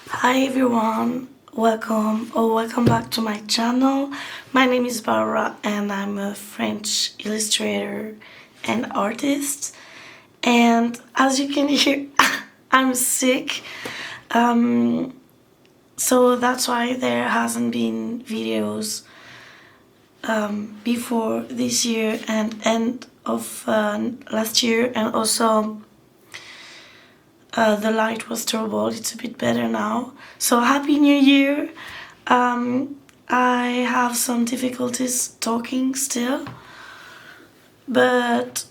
Hi everyone, welcome back to my channel. My name is Barbara and I'm a French illustrator and artist. And as you can hear, I'm sick. So that's why there hasn't been videos before this year and end of last year, and also the light was terrible. It's a bit better now. So happy new year. I have some difficulties talking still, but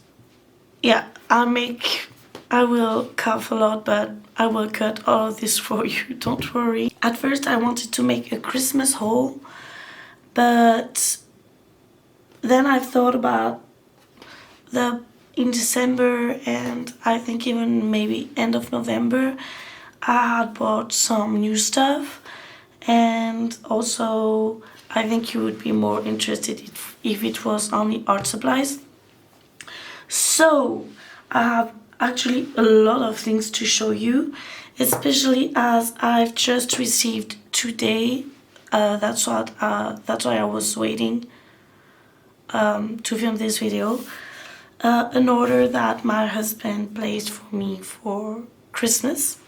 yeah, I will cough a lot, but I will cut all of this for you, don't worry. At first I wanted to make a Christmas haul, but then I thought about in December, and I think even maybe end of November, I had bought some new stuff, and also I think you would be more interested if it was only art supplies. So I have actually a lot of things to show you, especially as I've just received today. That's why I was waiting to film this video. An order that my husband placed for me for Christmas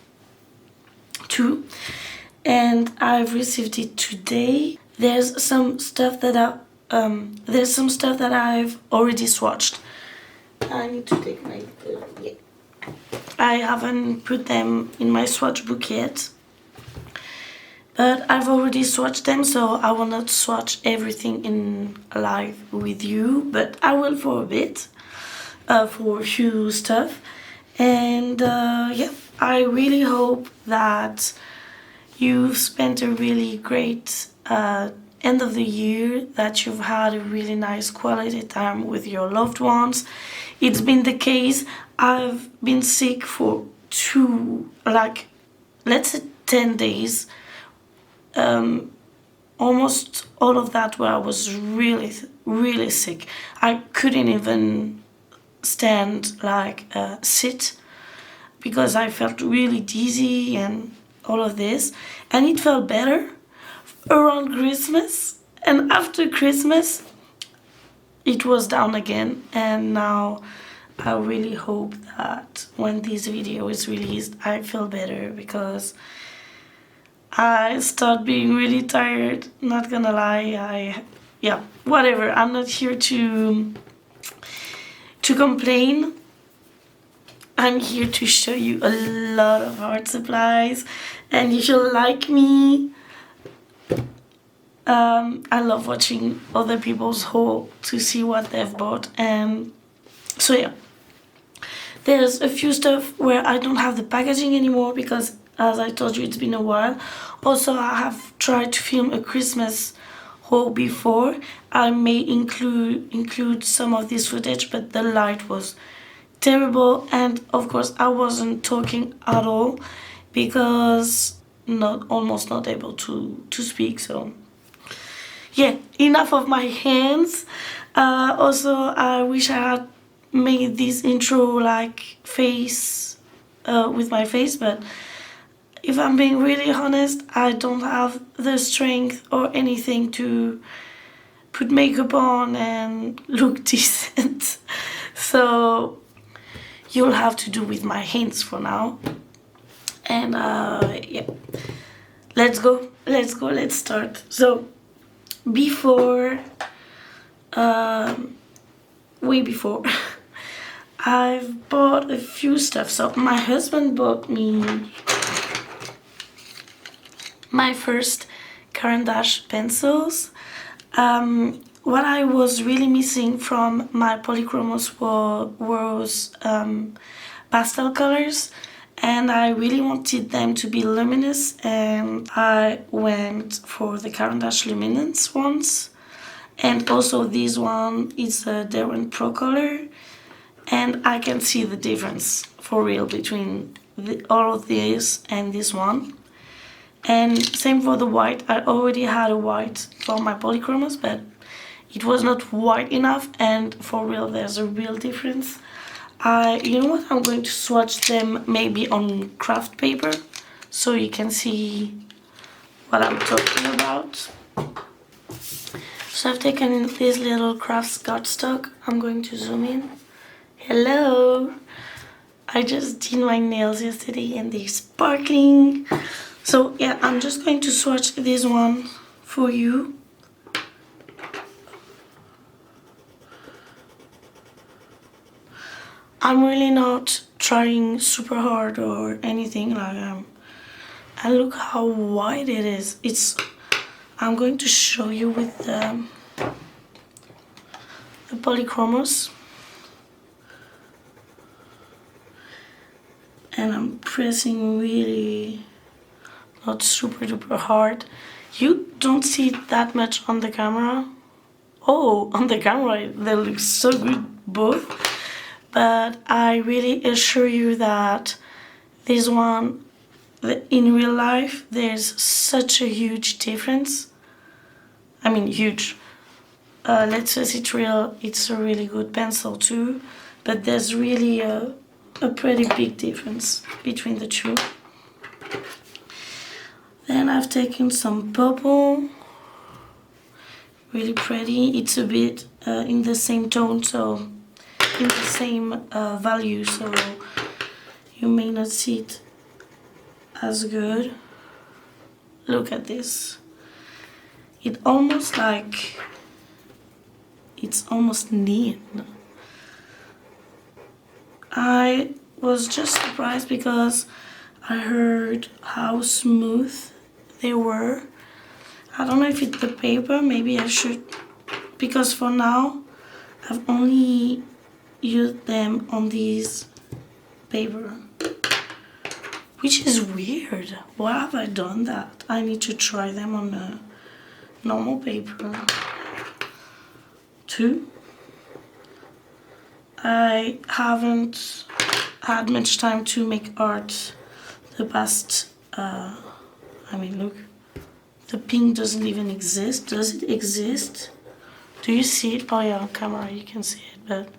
too, and I've received it today. There's some stuff that I've already swatched. I need to take my yeah. I haven't put them in my swatch book yet, but I've already swatched them, so I will not swatch everything in live with you, but I will for a bit. For a few stuff, and yeah, I really hope that you've spent a really great end of the year, that you've had a really nice quality time with your loved ones. It's been the case. I've been sick for let's say 10 days, almost all of that where I was really sick. I couldn't even stand, sit, because I felt really dizzy and all of this, and it felt better around Christmas, and after Christmas it was down again. And now I really hope that when this video is released I feel better, because I start being really tired, not gonna lie. Yeah, whatever, I'm not here to complain. I'm here to show you a lot of art supplies, and if you like me, I love watching other people's haul to see what they've bought. And so yeah, there's a few stuff where I don't have the packaging anymore, because as I told you, it's been a while. Also, I have tried to film a Christmas haul before. I may include some of this footage, but the light was terrible, and of course I wasn't talking at all, because almost not able to speak. So yeah, enough of my hands. Also, I wish I had made this intro face with my face, but if I'm being really honest, I don't have the strength or anything to put makeup on and look decent. So you'll have to do with my hands for now. And yeah, let's start. So before, way before, I've bought a few stuff. So my husband bought me my first Caran D'Ache pencils. What I was really missing from my polychromos was pastel colors, and I really wanted them to be luminous, and I went for the Caran D'Ache Luminance ones. And also this one is a Derwent Pro color, and I can see the difference for real between all of these and this one. And same for the white. I already had a white for my polychromos, but it was not white enough, and for real there's a real difference. You know what, I'm going to swatch them maybe on craft paper, so you can see what I'm talking about. So I've taken this little craft cardstock. I'm going to zoom in. Hello! I just did my nails yesterday and they're sparkling. So yeah, I'm just going to swatch this one for you. I'm really not trying super hard or anything like and look how wide it is. I'm going to show you with the polychromos. And I'm pressing really not super duper hard. You don't see that much on the camera. Oh, on the camera they look so good both. But I really assure you that this one, in real life, there's such a huge difference. I mean, huge. Let's say it's real. It's a really good pencil too, but there's really a pretty big difference between the two. Then I've taken some purple, really pretty. It's a bit in the same tone, so in the same value, so you may not see it as good. Look at this. It's almost neon. I was just surprised because I heard how smooth they were. I don't know if it's the paper, maybe I should, because for now I've only used them on these paper, which is weird. Why have I done that? I need to try them on a normal paper too. I haven't had much time to make art the past, I mean, look, the pink doesn't even exist. Does it exist? Do you see it? Oh yeah, on camera you can see it, but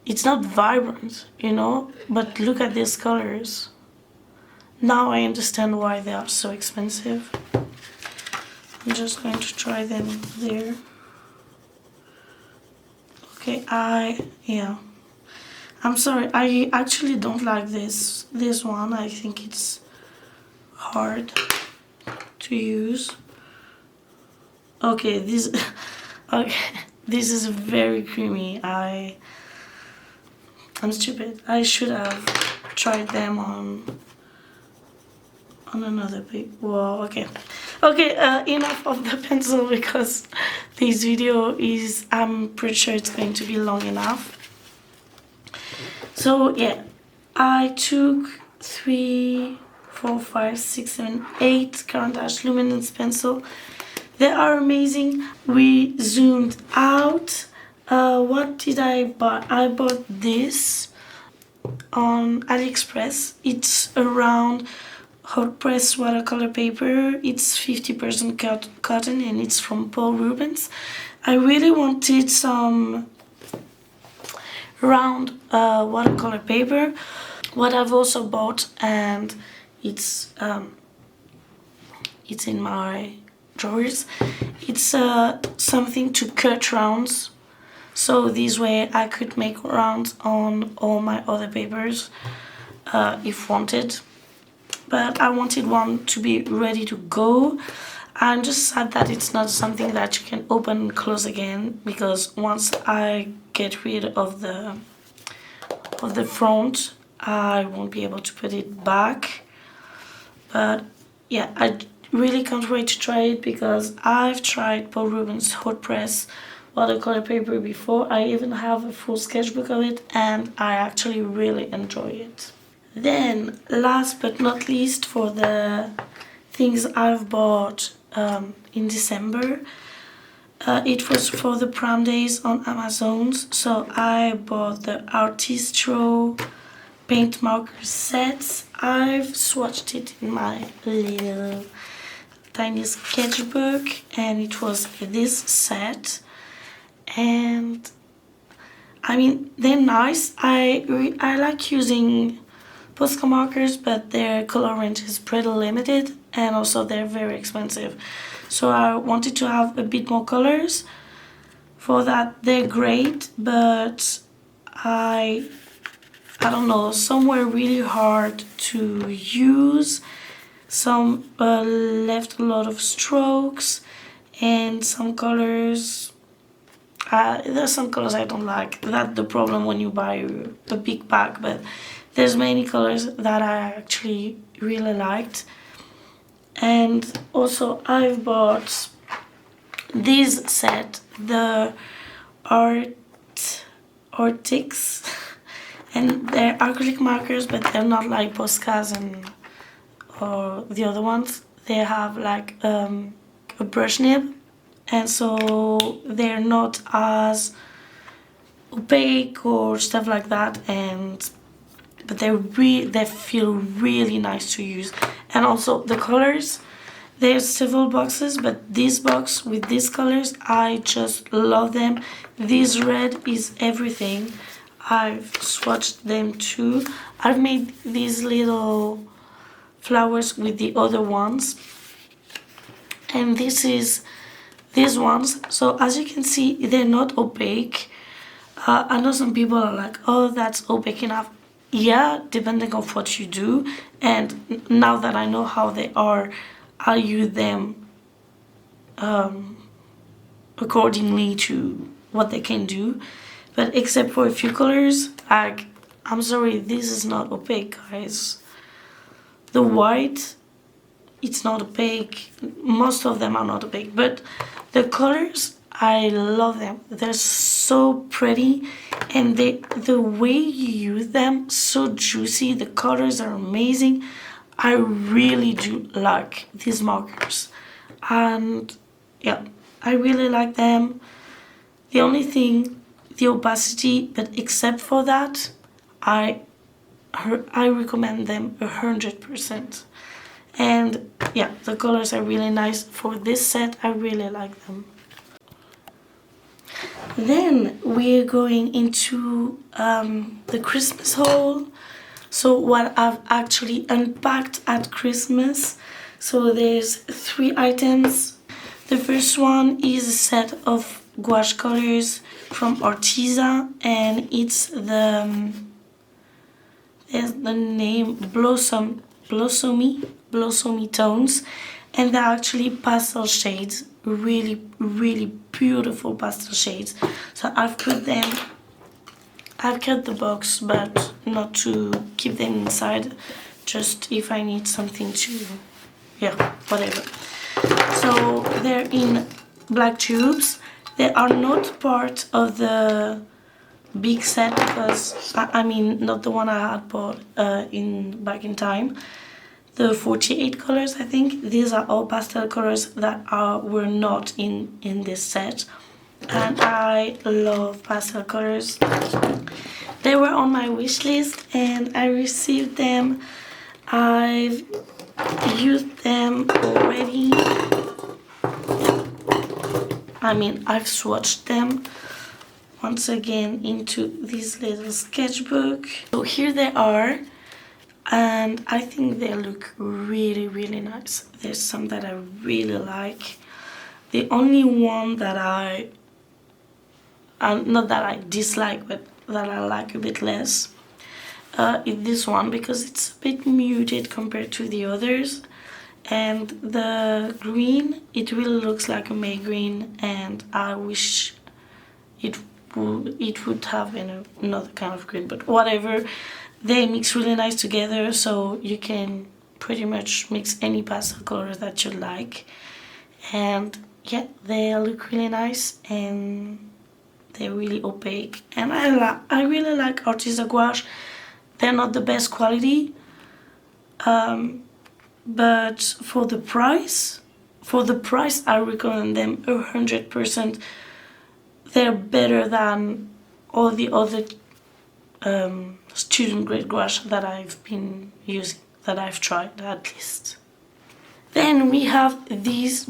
it's not vibrant, you know? But look at these colors. Now I understand why they are so expensive. I'm just going to try them there. Okay, yeah. I'm sorry, I actually don't like this one. I think it's hard to use. Okay, this is very creamy. I'm stupid. I should have tried them on another paper. Whoa, okay. Okay, enough of the pencil because this video is, I'm pretty sure it's going to be long enough. So yeah, I took 3, 4, 5, 6, 7, 8 Caran D'Ache Luminance pencil. They are amazing. We zoomed out. What did I buy? I bought this on AliExpress. It's around hot press watercolor paper. It's 50% cotton and it's from Rubbens. I really wanted some round watercolor paper. What I've also bought, and it's in my drawers, it's something to cut rounds, so this way I could make rounds on all my other papers if wanted. But I wanted one to be ready to go. I'm just sad that it's not something that you can open and close again, because once I get rid of the front, I won't be able to put it back. But yeah, I really can't wait to try it because I've tried Paul Rubens hot press watercolor paper before. I even have a full sketchbook of it and I actually really enjoy it. Then last but not least, for the things I've bought in December, it was for the Prime Days on Amazon. So I bought the Artistro paint marker sets. I've swatched it in my little tiny sketchbook and it was this set, and I mean they're nice. I like using Posca markers, but their color range is pretty limited, and also they're very expensive. So I wanted to have a bit more colors. For that, they're great, but I don't know, some were really hard to use. Some left a lot of strokes, and some colors, there's some colors I don't like. That's the problem when you buy a big pack, but there's many colors that I actually really liked. And also I've bought this set, the Arrtx, and they're acrylic markers, but they're not like Poscas and or the other ones. They have like a brush nib, and so they're not as opaque or stuff like that, but they feel really nice to use. And also the colors, there's several boxes, but this box with these colors, I just love them. This red is everything. I've swatched them too. I've made these little flowers with the other ones, and this is these ones. So as you can see, they're not opaque. I know some people are like, oh, that's opaque enough. Yeah, depending on what you do, and now that I know how they are, I'll use them accordingly to what they can do. But except for a few colors, like, I'm sorry, this is not opaque, guys. The white, it's not opaque. Most of them are not opaque, but the colors, I love them. They're so pretty, and the way you use them, so juicy. The colors are amazing. I really do like these markers, and yeah, I really like them. The only thing, the opacity, but except for that, I recommend them 100%. And yeah, the colors are really nice. For this set, I really like them. Then we're going into the Christmas haul. So what I've actually unpacked at Christmas. So there's 3 items. The first one is a set of gouache colors from Arteza, and it's there's the name Blossomy Tones, and they're actually pastel shades, really beautiful pastel shades. So I've cut the box, but not to keep them inside, just if I need something to, yeah, whatever. So they're in black tubes. They are not part of the big set, because I mean, not the one I had bought back in time. The 48 colors, I think. These are all pastel colors that were not in this set, and I love pastel colors. They were on my wish list, and I received them. I've used them already. I mean, I've swatched them once again into this little sketchbook. So here they are, and I think they look really nice. There's some that I really like. The only one that not that I dislike, but that I like a bit less, is this one, because it's a bit muted compared to the others. And the green, it really looks like a May green, and I wish it would have been another kind of green, but whatever. They mix really nice together, so you can pretty much mix any pastel color that you like. And yeah, they look really nice, and they're really opaque. And I really like Arteza Gouache. They're not the best quality, but for the price, I recommend them 100%. They're better than all the other student grade gouache that I've been using, that I've tried at least. Then we have this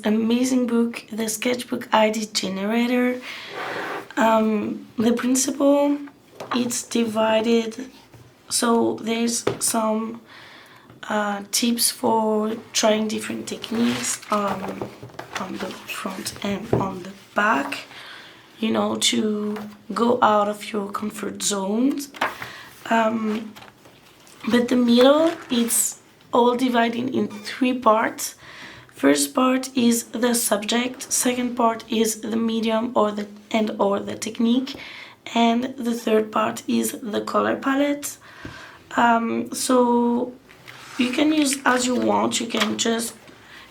amazing book, the Sketchbook Idea Generator. The principle, it's divided So there's some tips for trying different techniques on the front and on the back, you know, to go out of your comfort zones. But the middle, it's all divided in 3 parts. First part is the subject, second part is the medium or the technique, and the third part is the color palette. So you can use as you want. You can just,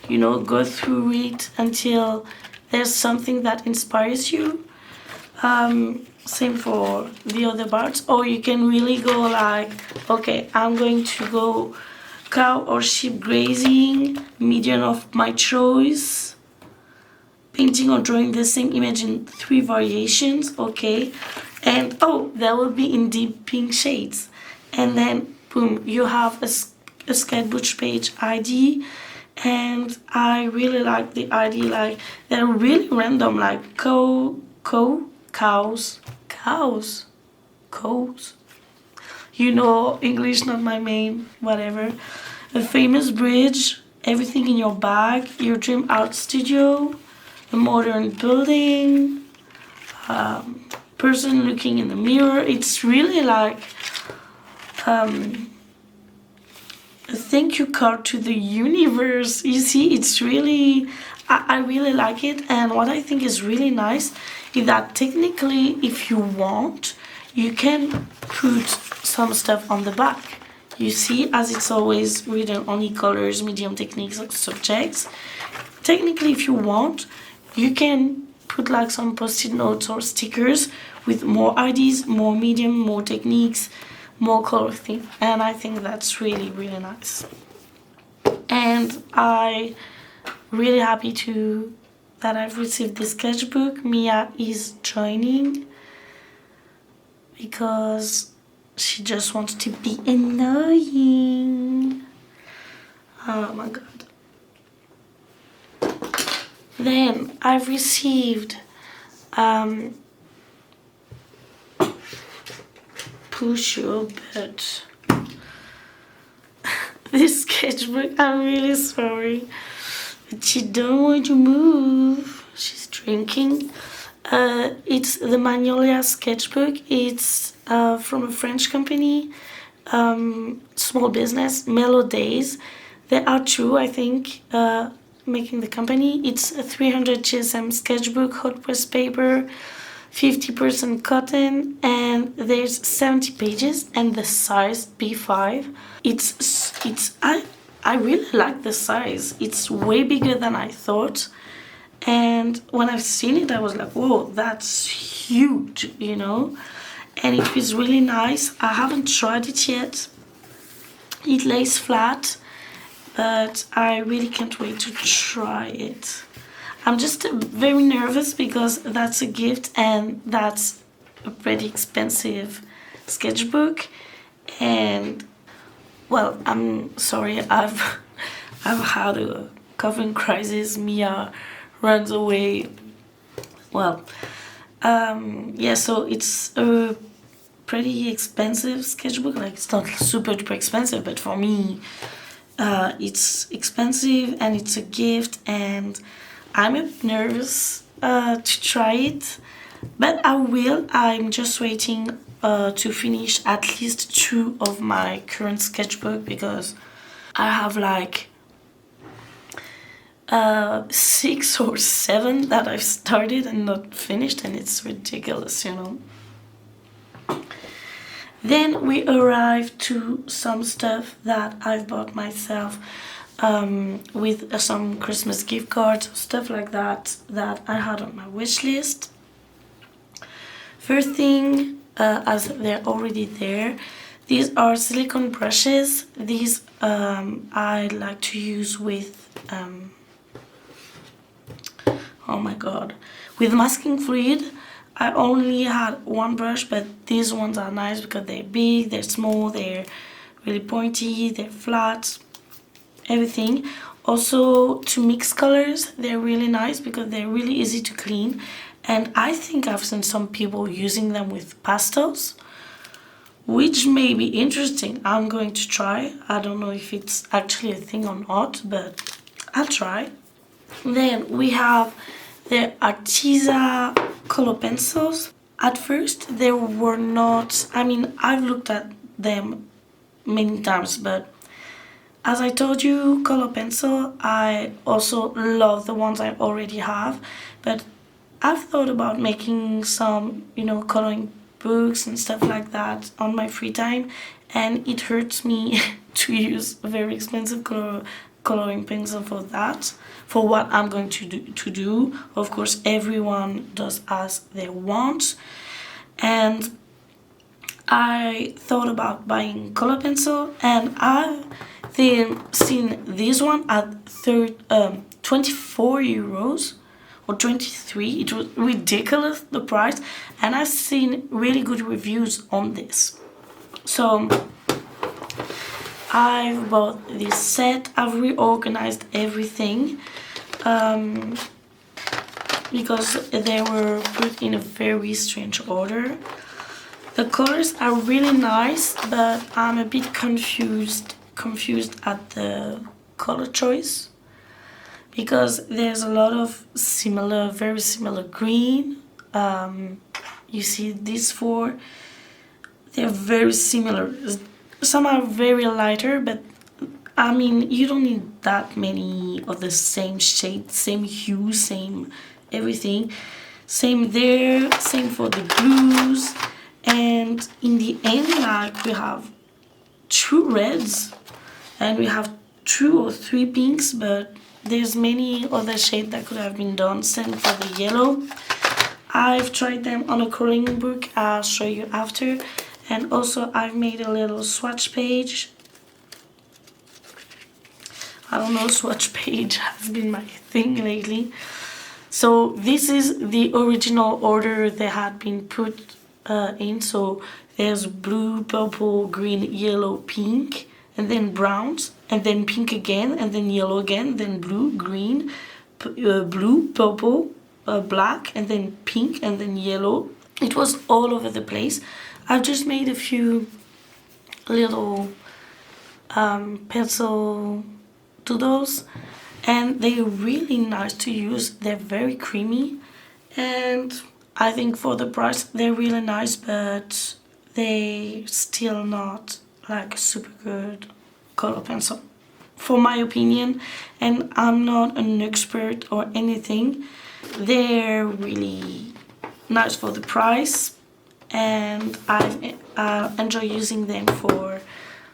you know, go through it until there's something that inspires you. Same for the other parts, or you can really go like, okay, I'm going to go cow or sheep grazing, medium of my choice, painting or drawing the same image in 3 variations, okay, and oh, that will be in deep pink shades, and then boom, you have a sketchbook page ID. And I really like the ID, like they're really random, like cows, you know, English not my main, whatever. A famous bridge, everything in your bag, your dream art studio, a modern building, person looking in the mirror. It's really like a thank you card to the universe. You see, it's really, I really like it. And what I think is really nice is that technically, if you want, you can put some stuff on the back. You see, as it's always written only colors, medium, techniques, subjects. Technically, if you want, you can put like some post-it notes or stickers with more IDs, more medium, more techniques, more color theme. And I think that's really, really nice. And I really happy that I've received this sketchbook. Mia is joining because she just wants to be annoying. Oh my god. Then I've received push your butt. This sketchbook, I'm really sorry, but she don't want to move. She's drinking. It's the Magnolia Sketchbook. It's from a French company, small business, Mellow Days. They are two, I think, making the company. It's a 300 GSM sketchbook, hot press paper, 50% cotton, and there's 70 pages, and the size B5. I really like the size. It's way bigger than I thought. And when I've seen it, I was like, whoa, that's huge, you know? And it feels really nice. I haven't tried it yet. It lays flat, but I really can't wait to try it. I'm just very nervous because that's a gift and that's a pretty expensive sketchbook. And, well, I'm sorry, I've had a coughing crisis. Mia runs away. Well, yeah, so it's a pretty expensive sketchbook. Like, it's not super duper expensive, but for me, it's expensive and it's a gift, and I'm a bit nervous to try it, but I will. I'm just waiting to finish at least 2 of my current sketchbook because I have like 6 or 7 that I've started and not finished, and it's ridiculous, you know. Then we arrive to some stuff that I've bought myself, with some Christmas gift cards, stuff like that I had on my wish list. First thing, as they're already there, these are silicone brushes. These I like to use with oh my god, with masking fluid. I only had 1 brush, but these ones are nice because they're big, they're small, they're really pointy, they're flat, everything. Also, to mix colors, they're really nice because they're really easy to clean. And I think I've seen some people using them with pastels, which may be interesting. I'm going to try. I don't know if it's actually a thing or not, but I'll try. Then we have the Arteza Color Pencils. At first they were not, I mean, I've looked at them many times, but as I told you, color pencil, I also love the ones I already have, but I've thought about making some, you know, coloring books and stuff like that on my free time, and it hurts me to use a very expensive coloring pencil for that, for what I'm going to do. Of course, everyone does as they want, and I thought about buying color pencil, and I've seen this one at 24 euros or 23. It was ridiculous, the price, and I've seen really good reviews on this. So I've bought this set. I've reorganized everything because they were put in a very strange order. The colors are really nice, but I'm a bit confused at the color choice, because there's a lot of very similar green. You see these four, they're very similar. Some are very lighter, but I mean, you don't need that many of the same shade, same hue, same everything. Same there, same for the blues. And in the end, like, we have 2 reds and we have 2 or 3 pinks, but there's many other shades that could have been done. Same for the yellow. I've tried them on a coloring book, I'll show you after. And also I've made a little swatch page. I don't know, swatch page has been my thing lately. So this is the original order they had been put in. So there's blue, purple, green, yellow, pink, and then browns, and then pink again, and then yellow again, then blue, green, blue, purple, black, and then pink, and then yellow. It was all over the place. I've just made a few little pencil doodles, and they're really nice to use. They're very creamy, and I think for the price they're really nice, but they still not like a super good color pencil, for my opinion. And I'm not an expert or anything. They're really nice for the price, and I enjoy using them for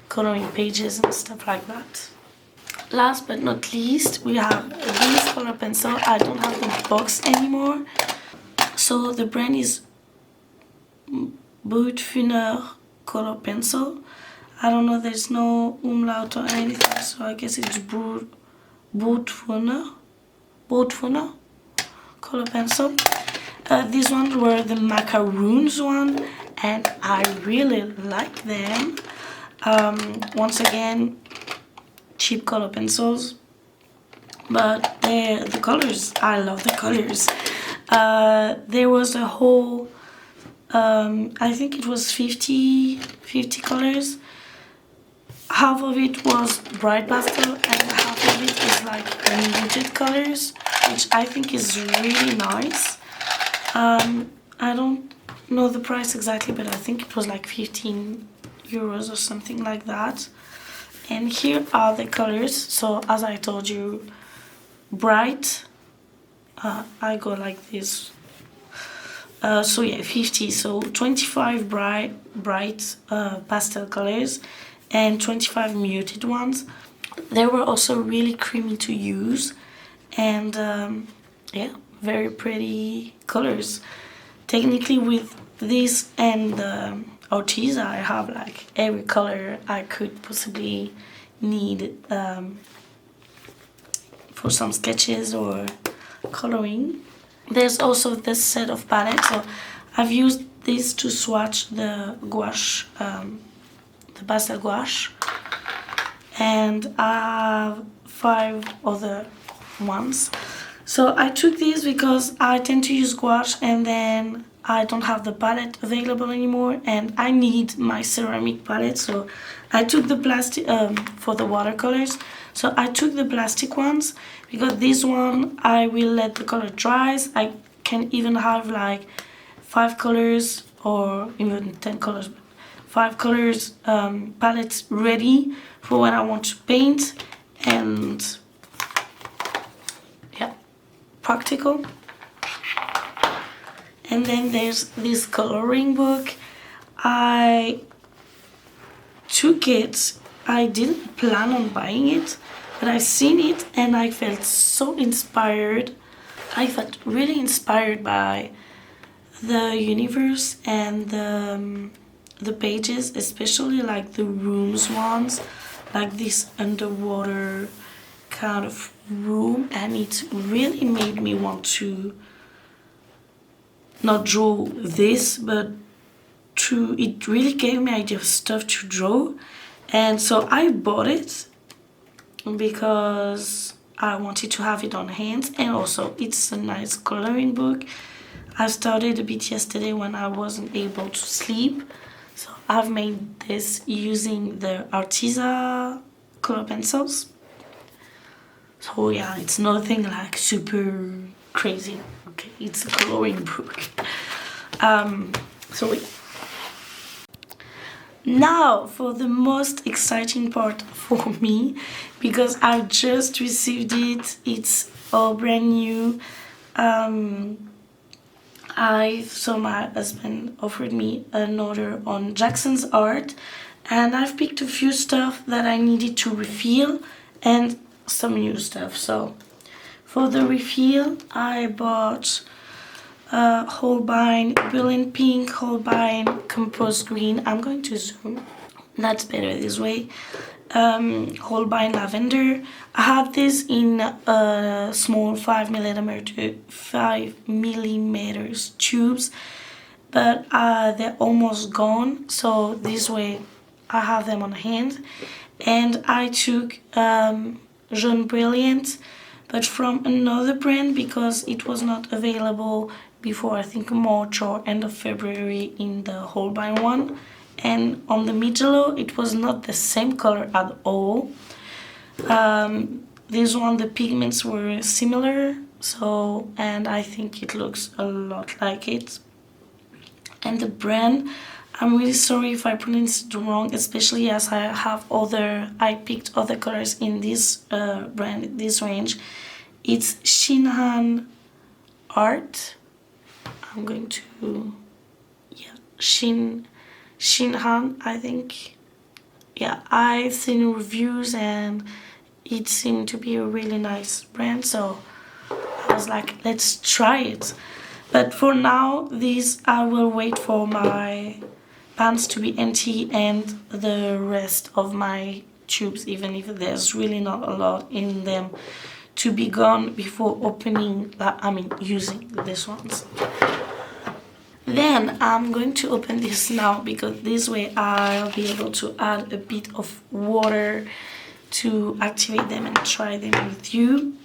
coloring pages and stuff like that. Last but not least, we have this color pencil. I don't have the box anymore. So the brand is Brutfuner Color Pencil. I don't know, there's no umlaut or anything, so I guess it's Brutfuner Color Pencil. These ones were the macaroons one, and I really like them. Once again, cheap color pencils, but the colors, I love the colors. There was a whole, I think it was 50 colors. Half of it was bright pastel and half of it is like muted colors, which I think is really nice. I don't know the price exactly, but I think it was like 15 euros or something like that. And here are the colors. So as I told you, bright, I go like this. So yeah, 50, so 25 bright pastel colors and 25 muted ones. They were also really creamy to use, and yeah, very pretty colors. Technically with this and Arteza, I have like every color I could possibly need for some sketches or coloring. There's also this set of palettes, so I've used this to swatch the gouache, the pastel gouache, and I have 5 other ones. So I took these because I tend to use gouache and then I don't have the palette available anymore, and I need my ceramic palette, so I took the plastic for the watercolors. So I took the plastic ones because this one I will let the color dries. I can even have like 5 colors or even 10 colors, 5 colors palettes ready for when I want to paint, and yeah, practical. And then there's this coloring book. I took it, I didn't plan on buying it, but I seen it and I felt so inspired. I felt really inspired by the universe and the pages, especially like the rooms ones, like this underwater kind of room, and it really made me want to not draw this, but it really gave me idea of stuff to draw. And so I bought it because I wanted to have it on hand, and also it's a nice coloring book. I started a bit yesterday when I wasn't able to sleep, so I've made this using the Arteza Color Pencils. So yeah, it's nothing like super crazy. Okay, it's a coloring book. So now for the most exciting part for me, because I just received it. It's all brand new. So my husband offered me an order on Jackson's Art, and I've picked a few stuff that I needed to refill and some new stuff. So for the refill, I bought Holbein Brilliant Pink, Holbein Composed Green. I'm going to zoom. That's better this way. Holbein Lavender. I have this in small 5 millimeters tubes, but they're almost gone. So this way, I have them on hand. And I took Jaune Brilliant, but from another brand because it was not available before, I think, March or end of February in the Holbein one. And on the Mijello, it was not the same color at all. This one, the pigments were similar, so, and I think it looks a lot like it. And the brand, I'm really sorry if I pronounced it wrong, especially as I picked other colors in this brand, this range. It's ShinHan Art. I'm going to, yeah, ShinHan, I think. Yeah, I've seen reviews and it seemed to be a really nice brand, so I was like, let's try it. But for now, I will wait for my pans to be empty and the rest of my tubes, even if there's really not a lot in them, to be gone before using these ones. Then I'm going to open this now, because this way I'll be able to add a bit of water to activate them and try them with you.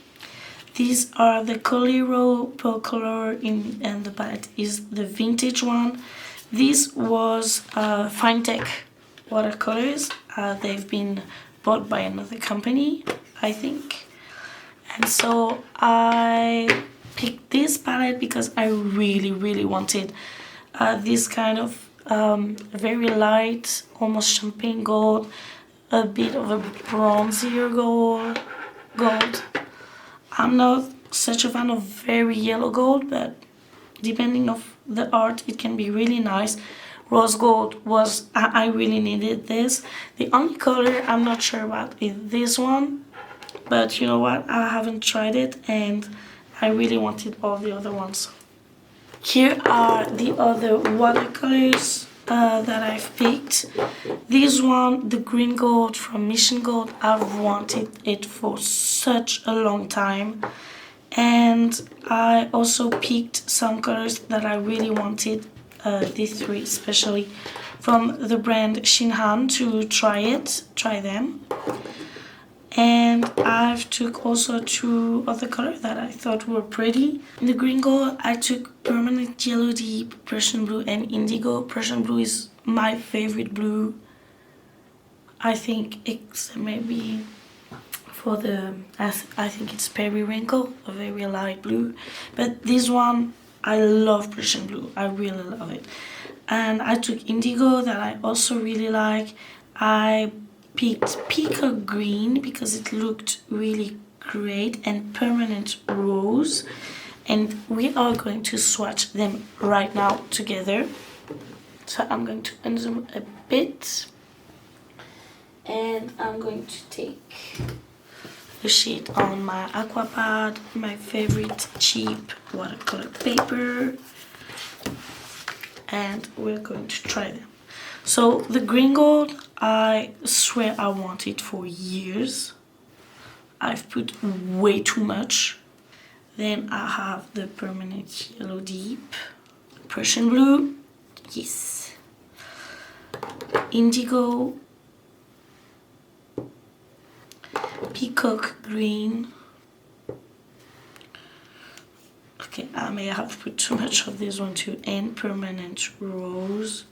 These are the Coliro Pearl Color and the palette is the vintage one. This was Finetec watercolors. They've been bought by another company, I think. And so I picked this palette because I really wanted this kind of very light, almost champagne gold, a bit of a bronzier gold. I'm not such a fan of very yellow gold, but depending on the art, it can be really nice. Rose gold was, I really needed this. The only color I'm not sure about is this one, but you know what, I haven't tried it and I really wanted all the other ones. Here are the other watercolors that I've picked. This one, the green gold from Mission Gold, I've wanted it for such a long time. And I also picked some colors that I really wanted, these three especially, from the brand ShinHan, to try them. And I've took also two other colors that I thought were pretty. In the green gold, I took Permanent Yellow Deep, Prussian Blue, and Indigo. Prussian Blue is my favorite blue. I think it's maybe for the, I think it's Periwinkle, a very light blue. But this one, I love Prussian Blue. I really love it. And I took Indigo that I also really like. I picked Peacock Green because it looked really great, and Permanent Rose. And we are going to swatch them right now together. So I'm going to unzoom a bit. And I'm going to take the sheet on my aqua pad, my favorite cheap watercolor paper, and we're going to try them. So the green gold, I swear I want it for years. I've put way too much. Then I have the Permanent Yellow Deep, Prussian Blue, yes, Indigo, Peacock Green. Okay, I may have put too much of this one too, and Permanent Rose.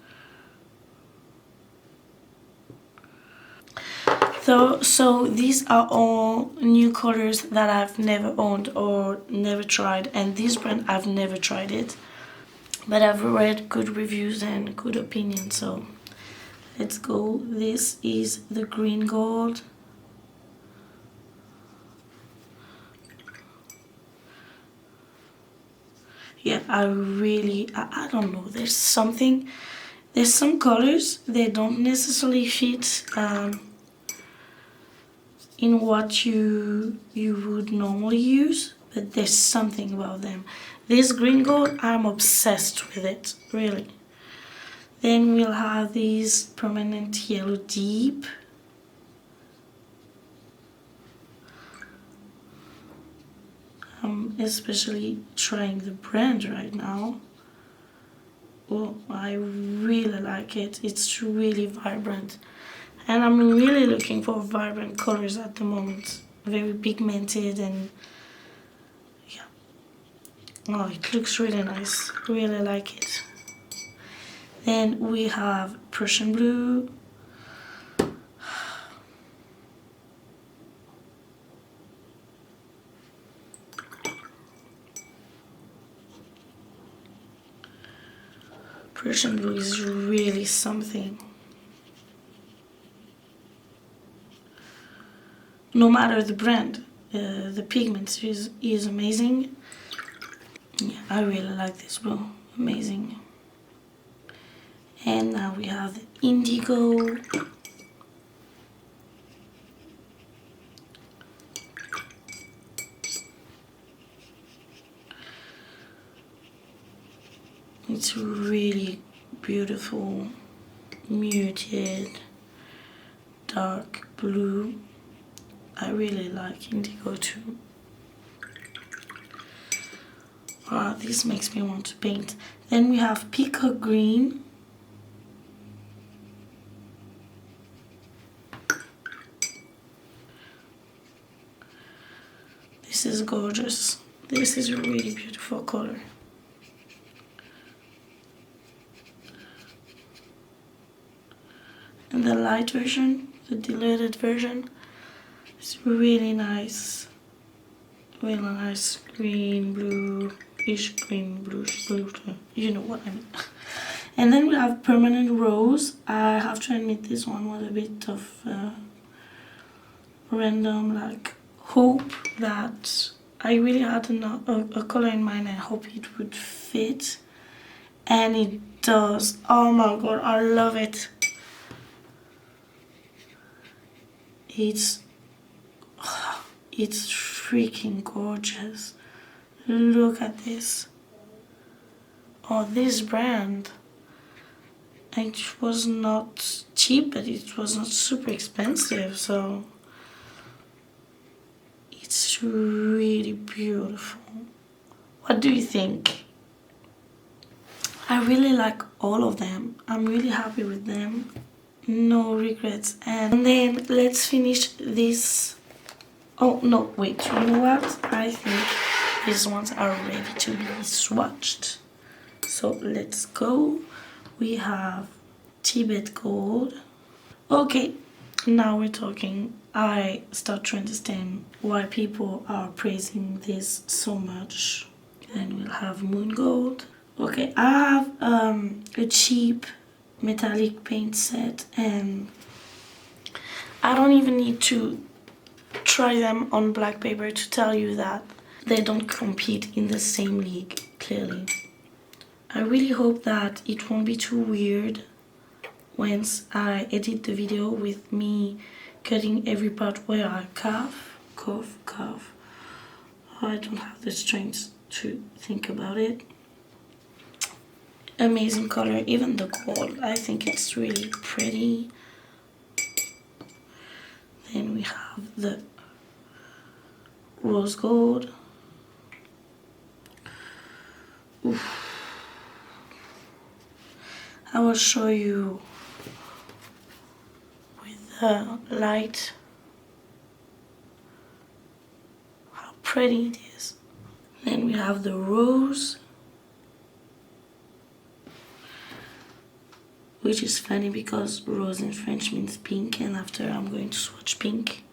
So these are all new colors that I've never owned or never tried, and this brand I've never tried it, but I've read good reviews and good opinions. So let's go. This is the green gold. Yeah, I don't know, there's some colors they don't necessarily fit in what you would normally use, but there's something about them. This green gold, I'm obsessed with it, really. Then we'll have these Permanent Yellow Deep. I'm especially trying the brand right now. Oh, I really like it. It's really vibrant. And I'm really looking for vibrant colors at the moment. Very pigmented and yeah. Oh, it looks really nice. Really like it. Then we have Prussian Blue. Prussian Blue is really something. No matter the brand, the pigment is amazing. Yeah, I really like this blue, amazing. And now we have the Indigo. It's really beautiful, muted, dark blue. I really like Indigo too. Wow, this makes me want to paint. Then we have Peacock Green. This is gorgeous. This is a really beautiful color. And the light version, the diluted version, is really nice. Really nice green, bluish green, bluish blue. You know what I mean. And then we have Permanent Rose. I have to admit this one was a bit of random, like hope that I really had a color in mind and hope it would fit. And it does. Oh my god, I love it. It's freaking gorgeous. Look at this. Oh, this brand. It was not cheap, but it was not super expensive, so it's really beautiful. What do you think? I really like all of them. I'm really happy with them. No regrets. And then let's finish this Oh no, wait, you know what? I think these ones are ready to be swatched. So let's go. We have Tibet Gold. Okay, now we're talking. I start to understand why people are praising this so much. Then we'll have Moon Gold. Okay, I have a cheap metallic paint set, and I don't even need to try them on black paper to tell you that they don't compete in the same league, clearly. I really hope that it won't be too weird once I edit the video with me cutting every part where I cough. I don't have the strength to think about it. Amazing color, even the gold, I think it's really pretty. Then we have the rose gold. Oof. I will show you with the light how pretty it is. Then we have the rose, which is funny because rose in French means pink, and after I'm going to swatch pink.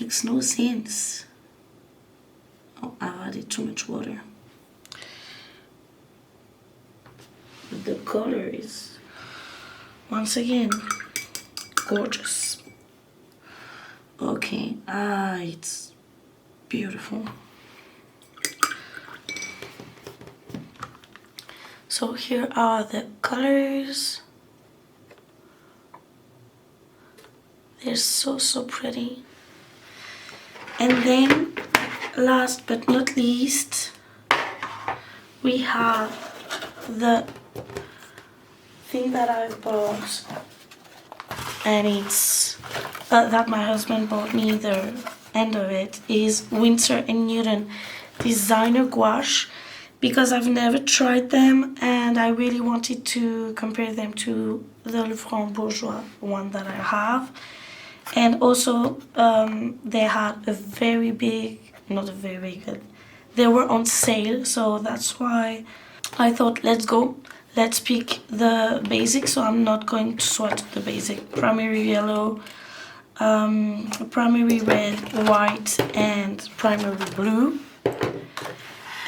Makes no sense. Oh, I've added too much water. But the color is, once again, gorgeous. Okay, it's beautiful. So here are the colors. They're so pretty. And then, last but not least, we have the thing that I bought, and it's that my husband bought me. The end of it is Windsor and Newton designer gouache, because I've never tried them and I really wanted to compare them to the Le Franc Bourgeois one that I have. And also they had a very big, not a very big, but they were on sale, so that's why I thought let's pick the basic. So I'm not going to swatch the basic: primary yellow, primary red, white, and primary blue.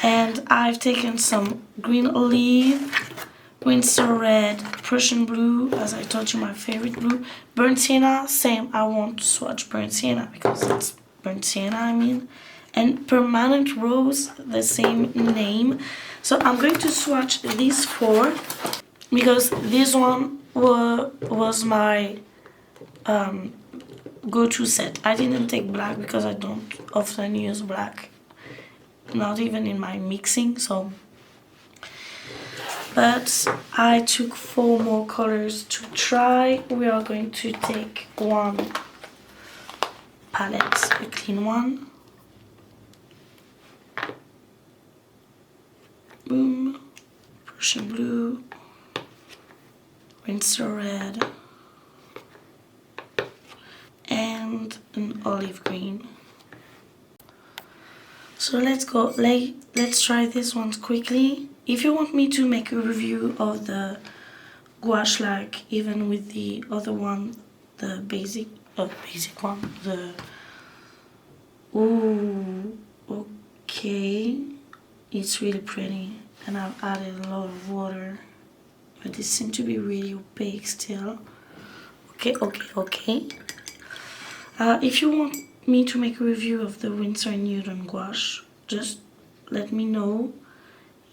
And I've taken some green olive, Windsor red, Prussian blue, as I told you, my favorite blue, burnt sienna, same, I want to swatch burnt sienna because it's burnt sienna, I mean, and permanent rose, the same name. So I'm going to swatch these four because this one was my go-to set. I didn't take black because I don't often use black, not even in my mixing, so. But I took 4 more colors to try. We are going to take one palette, a clean one. Boom. Prussian blue. Windsor red. And an olive green. So let's go. Let's try this one quickly. If you want me to make a review of the gouache, like even with the other one, the basic one, okay, it's really pretty, and I've added a lot of water, but it seems to be really opaque still. Okay. If you want me to make a review of the Windsor and Newton gouache, just let me know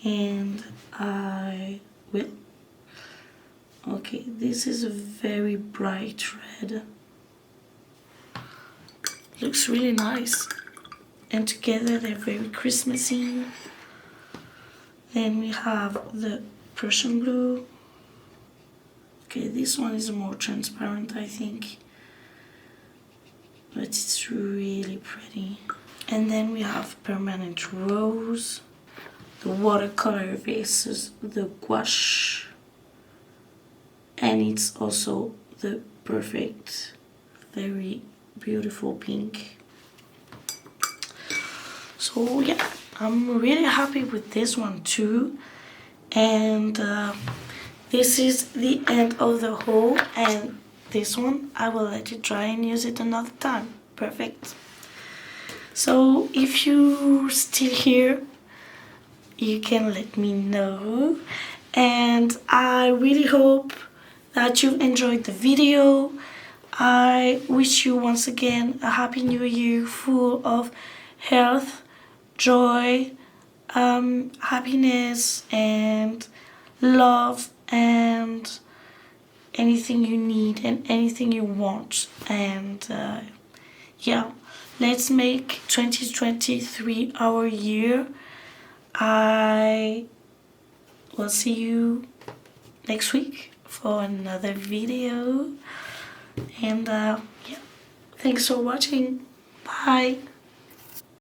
and I will. Okay, this is a very bright red. Looks really nice, and together they're very Christmassy. Then we have the Prussian blue. Okay, this one is more transparent, I think, but it's really pretty. And then we have permanent rose, the watercolor versus the gouache, and it's also the perfect, very beautiful pink. So yeah, I'm really happy with this one too. And this is the end of the haul, and this one I will let you try and use it another time. Perfect. So if you're still here, you can let me know, and I really hope that you enjoyed the video. I wish you once again a happy new year full of health, joy, happiness and love and anything you need and anything you want. And yeah, let's make 2023 our year. I will see you next week for another video. And yeah, thanks for watching. Bye.